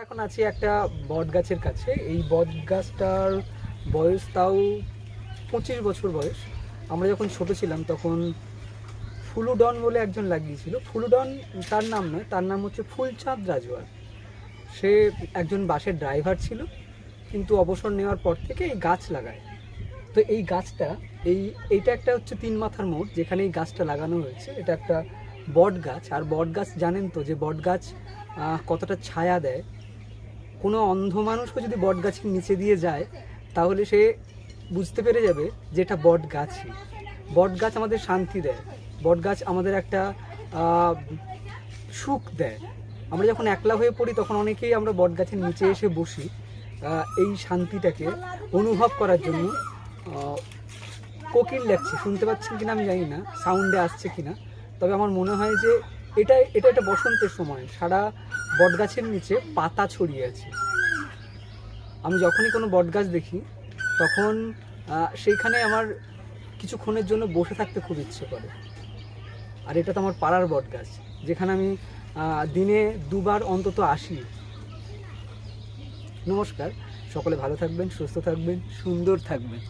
এখন আছি একটা বট গাছের কাছে। এই বট গাছটার বয়স তাও 25 বছর বয়স। আমরা যখন ছোট ছিলাম তখন ফুলুডন বলে একজন লাগিয়েছিল। ফুলুডন তার নাম নয়, তার নাম হচ্ছে ফুলচাঁদ রাজওয়ার। সে একজন বাসের ড্রাইভার ছিল, কিন্তু অবসর নেওয়ার পর থেকে এই গাছ লাগায়। তো এই গাছটা এইটা একটা হচ্ছে 3 মাথার মোড় যেখানে এই গাছটা লাগানো হয়েছে। এটা একটা বট গাছ। আর বট গাছ জানেন তো যে বট গাছ কতটা ছায়া দেয়। কোনো অন্ধ মানুষও যদি বট গাছের নিচে দিয়ে যায় তাহলে সে বুঝতে পেরে যাবে যে এটা বট গাছই। বট গাছ আমাদের শান্তি দেয়, বট গাছ আমাদের একটা সুখ দেয়। আমরা যখন একলা হয়ে পড়ি তখন অনেকেই আমরা বট গাছের নিচে এসে বসি এই শান্তিটাকে অনুভব করার জন্য। কোকিল ডাকছে, শুনতে পাচ্ছেন কিনা আমি জানি না, সাউন্ডে আসছে কিনা, তবে আমার মনে হয় যে এটা একটা বসন্তের সময়। সারা বট গাছের নিচে পাতা ছড়িয়ে আছে। আমি যখনই কোনো বট গাছ দেখি তখন সেইখানে আমার কিছুক্ষণের জন্য বসে থাকতে খুব ইচ্ছে করে। আর এটা তো আমার পাড়ার বট গাছ, যেখানে আমি দিনে 2বার অন্তত আসি। নমস্কার, সকলে ভালো থাকবেন, সুস্থ থাকবেন, সুন্দর থাকবেন।